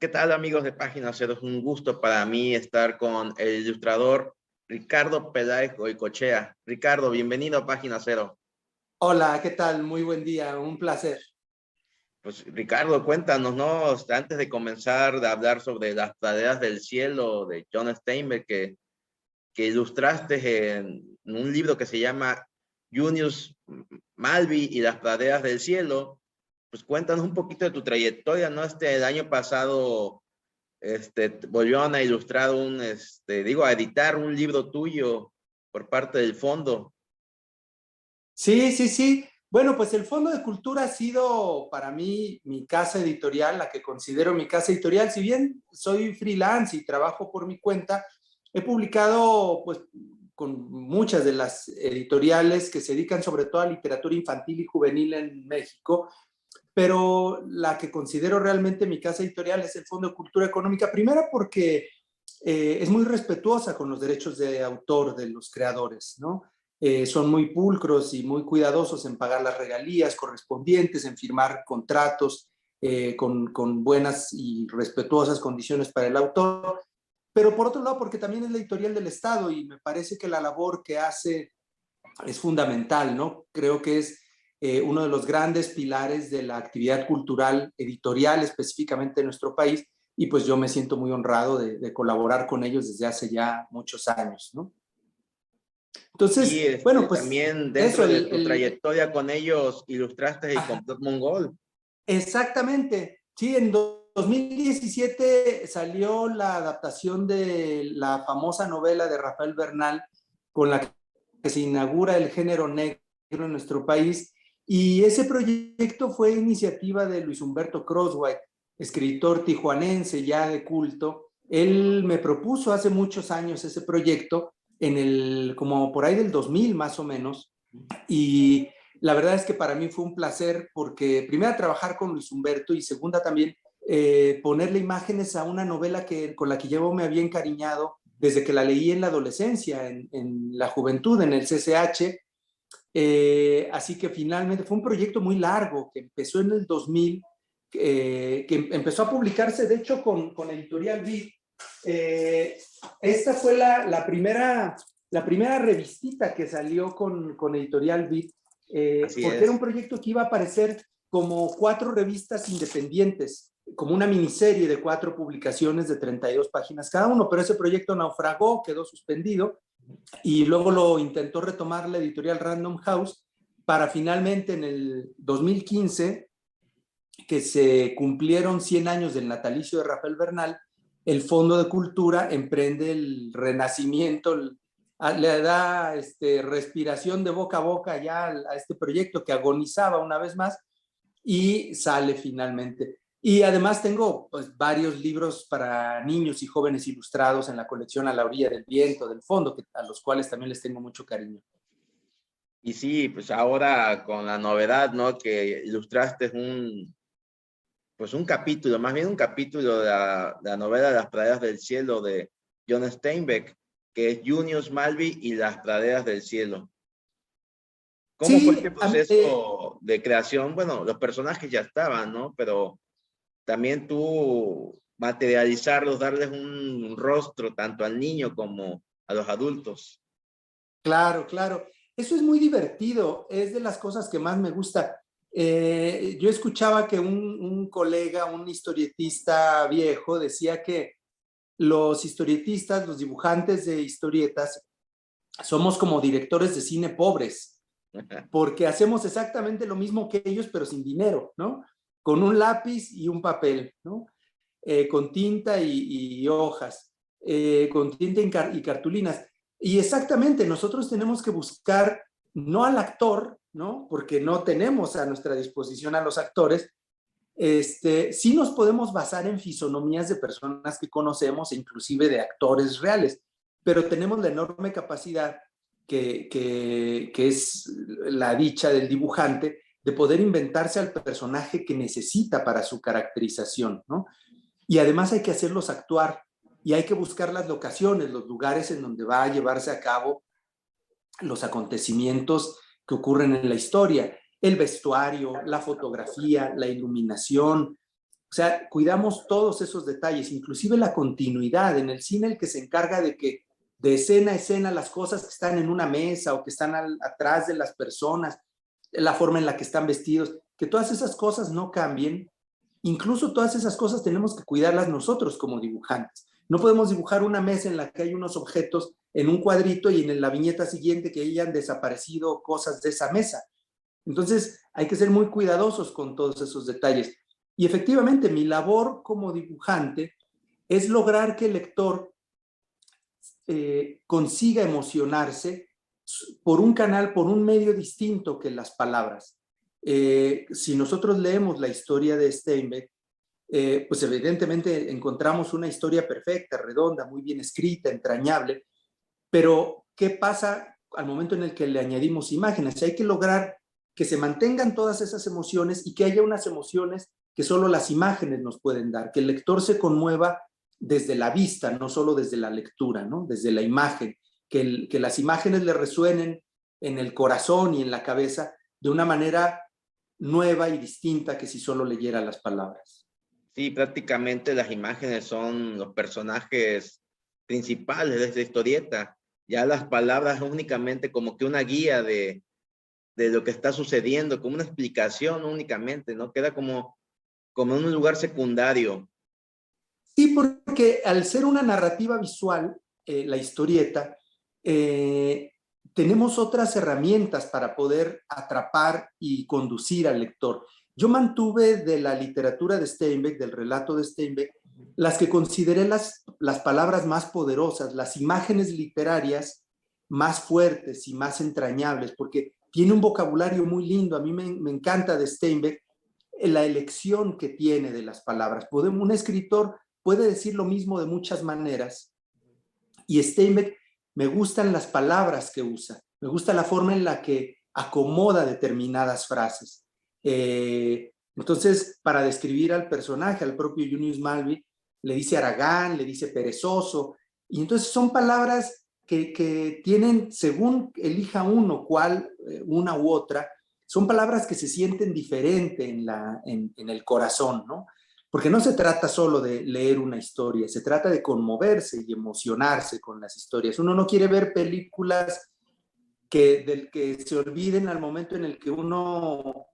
¿Qué tal, amigos de Página Cero? Es un gusto para mí estar con el ilustrador Ricardo Peláez Goicoechea. Ricardo, bienvenido a Página Cero. Hola, ¿qué tal? Muy buen día, un placer. Pues Ricardo, cuéntanos, ¿no? Antes de comenzar a hablar sobre Las praderas del cielo de John Steinbeck, que ilustraste en un libro que se llama Junius Malvi y las praderas del cielo, pues cuéntanos un poquito de tu trayectoria, ¿no? El año pasado volvieron a ilustrar a editar un libro tuyo por parte del fondo. Sí. Bueno, pues el Fondo de Cultura ha sido para mí mi casa editorial, la que considero mi casa editorial. Si bien soy freelance y trabajo por mi cuenta, he publicado pues con muchas de las editoriales que se dedican sobre todo a literatura infantil y juvenil en México, pero la que considero realmente mi casa editorial es el Fondo de Cultura Económica, primero porque es muy respetuosa con los derechos de autor de los creadores, ¿no? Son muy pulcros y muy cuidadosos en pagar las regalías correspondientes, en firmar contratos con buenas y respetuosas condiciones para el autor, pero por otro lado porque también es la editorial del Estado y me parece que la labor que hace es fundamental, ¿no? Creo que es uno de los grandes pilares de la actividad cultural editorial específicamente en nuestro país, y pues yo me siento muy honrado de colaborar con ellos desde hace ya muchos años, ¿no? Y Entonces, bueno, pues también eso, dentro de tu trayectoria con ellos ilustraste el complot mongol. exactamente. Sí, en 2017 salió la adaptación de la famosa novela de Rafael Bernal con la que se inaugura el género negro en nuestro país, y ese proyecto fue iniciativa de Luis Humberto Croswhite, escritor tijuanense ya de culto. Él me propuso hace muchos años ese proyecto, como por ahí del 2000 más o menos, y la verdad es que para mí fue un placer porque primero trabajar con Luis Humberto y segunda también ponerle imágenes a una novela con la que yo me había encariñado desde que la leí en la adolescencia, en la juventud, en el CCH. Así que finalmente fue un proyecto muy largo que empezó en el 2000, que empezó a publicarse de hecho con Editorial Vid. Esta fue la primera revistita que salió con Editorial Vid, Así porque era un es. proyecto que iba a aparecer como 4 revistas independientes, como una miniserie de 4 publicaciones de 32 páginas cada uno, pero ese proyecto naufragó, quedó suspendido, y luego lo intentó retomar la editorial Random House para finalmente en el 2015, que se cumplieron 100 años del natalicio de Rafael Bernal, el Fondo de Cultura emprende el renacimiento, le da respiración de boca a boca ya a este proyecto que agonizaba una vez más, y sale finalmente. Y además tengo pues, varios libros para niños y jóvenes ilustrados en la colección A la orilla del viento del fondo, a los cuales también les tengo mucho cariño. Y sí, pues ahora con la novedad, ¿no? Que ilustraste un capítulo, más bien un capítulo de la novela Las praderas del cielo de John Steinbeck, que es Junius Malvi y las praderas del cielo. ¿Cómo fue este Sí, proceso de creación? Bueno, los personajes ya estaban, ¿no? Pero también tú materializarlos, darles un rostro tanto al niño como a los adultos. claro. Eso es muy divertido, es de las cosas que más me gusta. Yo escuchaba que un colega, un historietista viejo, decía que los historietistas, los dibujantes de historietas, somos como directores de cine pobres, porque hacemos exactamente lo mismo que ellos, pero sin dinero, ¿no? Con un lápiz y un papel, ¿no? Con tinta y hojas, con tinta y cartulinas. Y exactamente, nosotros tenemos que buscar no al actor, ¿no? Porque no tenemos a nuestra disposición a los actores. Sí nos podemos basar en fisonomías de personas que conocemos e inclusive de actores reales, pero tenemos la enorme capacidad que es la dicha del dibujante de poder inventarse al personaje que necesita para su caracterización, ¿no? Y además hay que hacerlos actuar y hay que buscar las locaciones, los lugares en donde va a llevarse a cabo los acontecimientos que ocurren en la historia, el vestuario, la fotografía, la iluminación, O sea, cuidamos todos esos detalles, inclusive la continuidad. En el cine, el que se encarga de que de escena a escena las cosas que están en una mesa o que están atrás de las personas, la forma en la que están vestidos, que todas esas cosas no cambien. Incluso todas esas cosas tenemos que cuidarlas nosotros como dibujantes. No podemos dibujar una mesa en la que hay unos objetos en un cuadrito y en la viñeta siguiente que hayan desaparecido cosas de esa mesa. Entonces hay que ser muy cuidadosos con todos esos detalles. Y efectivamente, mi labor como dibujante es lograr que el lector consiga emocionarse por un canal, por un medio distinto que las palabras. Si nosotros leemos la historia de Steinbeck, pues evidentemente encontramos una historia perfecta, redonda, muy bien escrita, entrañable, pero ¿qué pasa al momento en el que le añadimos imágenes? Hay que lograr que se mantengan todas esas emociones y que haya unas emociones que solo las imágenes nos pueden dar, que el lector se conmueva desde la vista, no solo desde la lectura, ¿no? Desde la imagen, que las imágenes le resuenen en el corazón y en la cabeza de una manera nueva y distinta que si solo leyera las palabras. Sí, prácticamente las imágenes son los personajes principales de esta historieta. Ya las palabras únicamente como que una guía de lo que está sucediendo, como una explicación únicamente, ¿no? Queda como en un lugar secundario. Sí, porque al ser una narrativa visual, la historieta, tenemos otras herramientas para poder atrapar y conducir al lector. Yo mantuve de la literatura de Steinbeck, del relato de Steinbeck, las que consideré las palabras más poderosas, las imágenes literarias más fuertes y más entrañables, porque tiene un vocabulario muy lindo. A mí me encanta de Steinbeck la elección que tiene de las palabras. Un escritor puede decir lo mismo de muchas maneras, y Steinbeck me gustan las palabras que usa, me gusta la forma en la que acomoda determinadas frases. Entonces, para describir al personaje, al propio Junius Malvi, le dice haragán, le dice perezoso, y entonces son palabras que tienen, según elija uno cuál, una u otra, son palabras que se sienten diferente en el corazón, ¿no? Porque no se trata solo de leer una historia, se trata de conmoverse y emocionarse con las historias. Uno no quiere ver películas del que se olviden al momento en el que uno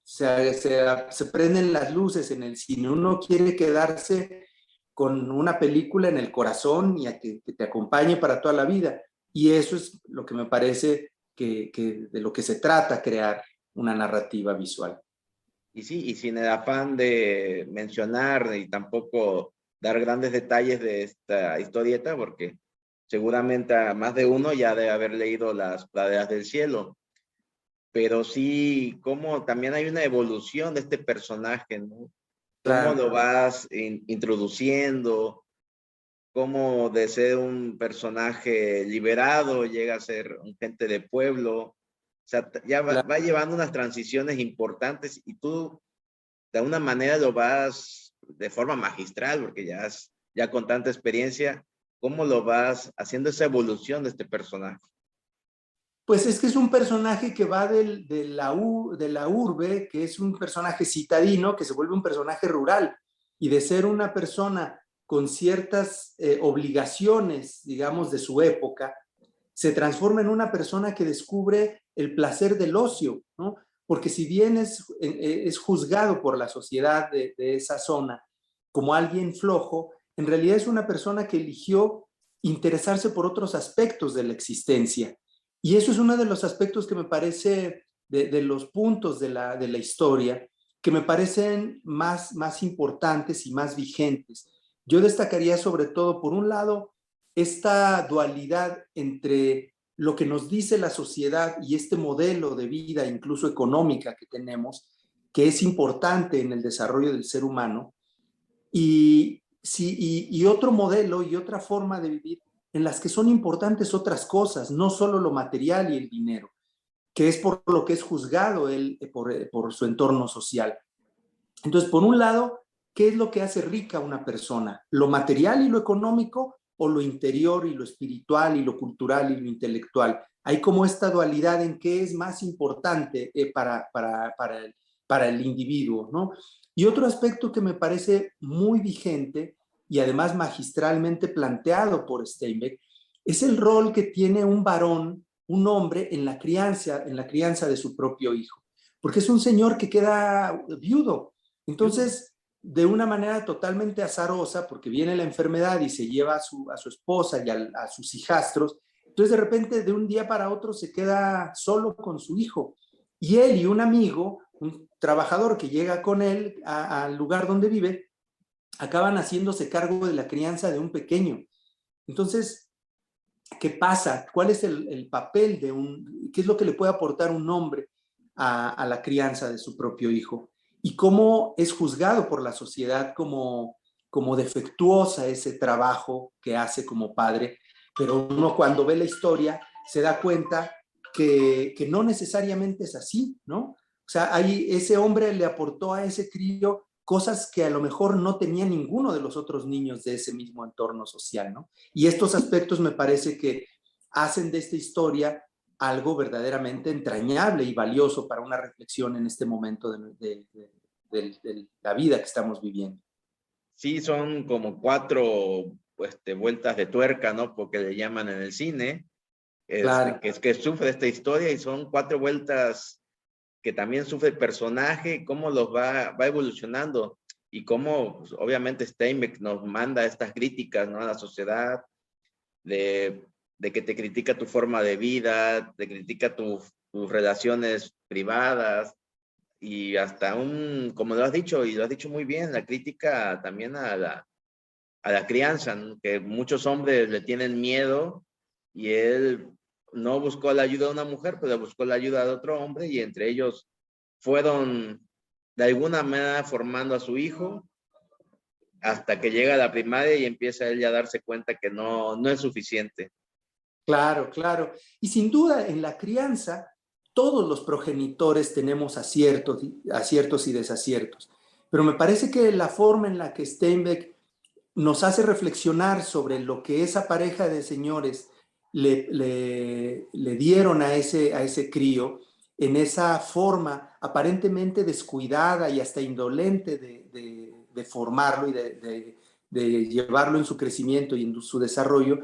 se prenden las luces en el cine. Uno quiere quedarse con una película en el corazón y a que te acompañe para toda la vida. Y eso es lo que me parece que de lo que se trata crear una narrativa visual. Y sí, y sin el afán de mencionar y tampoco dar grandes detalles de esta historieta, porque seguramente a más de uno ya debe haber leído Las Praderas del Cielo, pero sí, como también hay una evolución de este personaje, ¿no? Cómo Claro. lo vas introduciendo, cómo de ser un personaje liberado llega a ser un gente de pueblo. O sea, ya va llevando unas transiciones importantes y tú de alguna manera lo vas de forma magistral, porque ya con tanta experiencia, ¿cómo lo vas haciendo esa evolución de este personaje? Pues es que es un personaje que va de la urbe, que es un personaje citadino, que se vuelve un personaje rural, y de ser una persona con ciertas obligaciones, digamos, de su época, se transforma en una persona que descubre el placer del ocio, ¿no? Porque si bien es juzgado por la sociedad de esa zona como alguien flojo, en realidad es una persona que eligió interesarse por otros aspectos de la existencia. Y eso es uno de los aspectos que me parece, de los puntos de la historia, que me parecen más importantes y más vigentes. Yo destacaría sobre todo, por un lado, esta dualidad entre lo que nos dice la sociedad y este modelo de vida, incluso económica que tenemos, que es importante en el desarrollo del ser humano, y otro modelo y otra forma de vivir en las que son importantes otras cosas, no solo lo material y el dinero, que es por lo que es juzgado él por su entorno social. Entonces, por un lado, ¿qué es lo que hace rica a una persona? ¿Lo material y lo económico o lo interior y lo espiritual y lo cultural y lo intelectual? Hay como esta dualidad en qué es más importante para para el individuo, ¿no? Y otro aspecto que me parece muy vigente y además magistralmente planteado por Steinbeck es el rol que tiene un varón, un hombre, en la crianza de su propio hijo. Porque es un señor que queda viudo. Entonces, de una manera totalmente azarosa, porque viene la enfermedad y se lleva a su esposa y a sus hijastros, entonces de repente de un día para otro se queda solo con su hijo. Y él y un amigo, un trabajador que llega con él al lugar donde vive, acaban haciéndose cargo de la crianza de un pequeño. Entonces, ¿qué pasa? ¿Cuál es el papel de qué es lo que le puede aportar un hombre a la crianza de su propio hijo? Y cómo es juzgado por la sociedad como defectuosa ese trabajo que hace como padre, pero uno cuando ve la historia se da cuenta que no necesariamente es así, ¿no? O sea, ese hombre le aportó a ese crío cosas que a lo mejor no tenía ninguno de los otros niños de ese mismo entorno social, ¿no? Y estos aspectos me parece que hacen de esta historia algo verdaderamente entrañable y valioso para una reflexión en este momento de la vida que estamos viviendo. Sí, son como 4 vueltas de tuerca, ¿no? Porque le llaman en el cine, Claro. que sufre esta historia, y son 4 vueltas que también sufre el personaje, cómo los va evolucionando, y cómo, pues, obviamente Steinbeck nos manda estas críticas, ¿no?, a la sociedad, de que te critica tu forma de vida, te critica tus relaciones privadas, y hasta como lo has dicho, y lo has dicho muy bien, la crítica también a la crianza, ¿no?, que muchos hombres le tienen miedo, y él no buscó la ayuda de una mujer, pero buscó la ayuda de otro hombre, y entre ellos fueron de alguna manera formando a su hijo, hasta que llega a la primaria y empieza él ya a darse cuenta que no es suficiente. Claro, claro. Y sin duda, en la crianza, todos los progenitores tenemos aciertos y desaciertos. Pero me parece que la forma en la que Steinbeck nos hace reflexionar sobre lo que esa pareja de señores le dieron a ese crío, en esa forma aparentemente descuidada y hasta indolente de formarlo y de llevarlo en su crecimiento y en su desarrollo.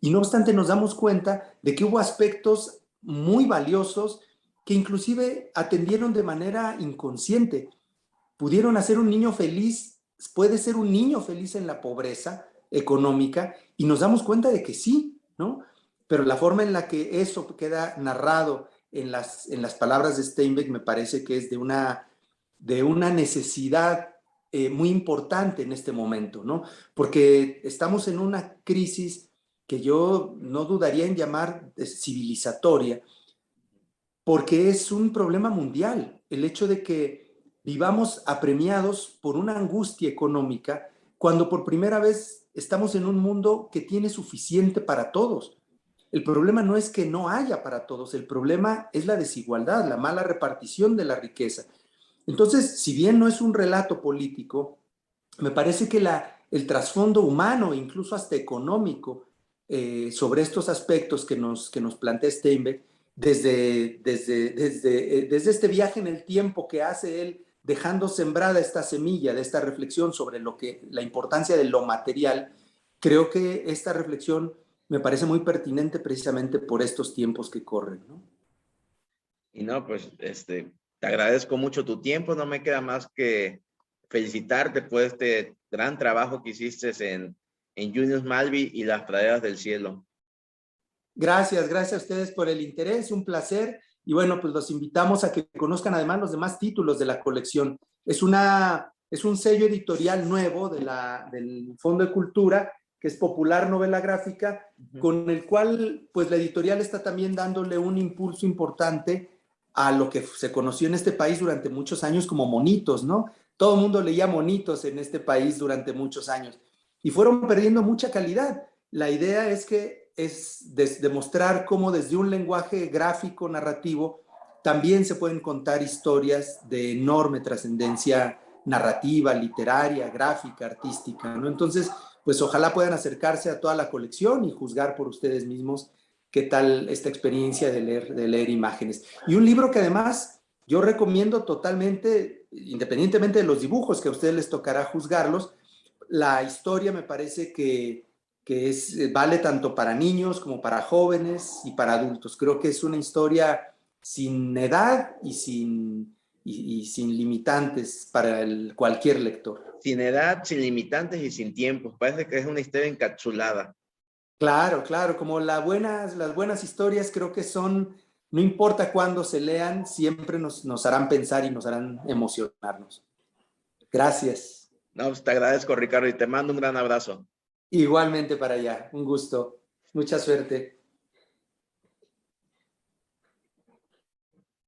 Y no obstante nos damos cuenta de que hubo aspectos muy valiosos que inclusive atendieron de manera inconsciente. Pudieron hacer un niño feliz, puede ser un niño feliz en la pobreza económica, y nos damos cuenta de que sí, ¿no? Pero la forma en la que eso queda narrado en las palabras de Steinbeck me parece que es de una necesidad muy importante en este momento, ¿no? Porque estamos en una crisis que yo no dudaría en llamar civilizatoria, porque es un problema mundial, el hecho de que vivamos apremiados por una angustia económica cuando por primera vez estamos en un mundo que tiene suficiente para todos. El problema no es que no haya para todos, el problema es la desigualdad, la mala repartición de la riqueza. Entonces, si bien no es un relato político, me parece que el trasfondo humano, incluso hasta económico, sobre estos aspectos que nos plantea Steinbeck, desde este viaje en el tiempo que hace él, dejando sembrada esta semilla de esta reflexión sobre la importancia de lo material, creo que esta reflexión me parece muy pertinente precisamente por estos tiempos que corren, ¿no? Y no, pues, te agradezco mucho tu tiempo, no me queda más que felicitarte por este gran trabajo que hiciste en Junius Malvi y las praderas del cielo. Gracias, gracias a ustedes por el interés, un placer. Y bueno, pues los invitamos a que conozcan además los demás títulos de la colección. Es un sello editorial nuevo del Fondo de Cultura, que es Popular Novela Gráfica, con el cual pues la editorial está también dándole un impulso importante a lo que se conoció en este país durante muchos años como monitos, ¿no? Todo el mundo leía monitos en este país durante muchos años y fueron perdiendo mucha calidad. La idea es demostrar cómo desde un lenguaje gráfico, narrativo, también se pueden contar historias de enorme trascendencia narrativa, literaria, gráfica, artística, ¿no? Entonces, pues ojalá puedan acercarse a toda la colección y juzgar por ustedes mismos qué tal esta experiencia de leer imágenes. Y un libro que además yo recomiendo totalmente, independientemente de los dibujos, que a ustedes les tocará juzgarlos, la historia me parece que vale tanto para niños como para jóvenes y para adultos. Creo que es una historia sin edad y sin limitantes para cualquier lector. Sin edad, sin limitantes y sin tiempos. Parece que es una historia encapsulada. Claro, claro, como las buenas historias creo que son, no importa cuándo se lean, siempre nos harán pensar y nos harán emocionarnos. Gracias. No, pues te agradezco, Ricardo, y te mando un gran abrazo. Igualmente para allá, un gusto. Mucha suerte.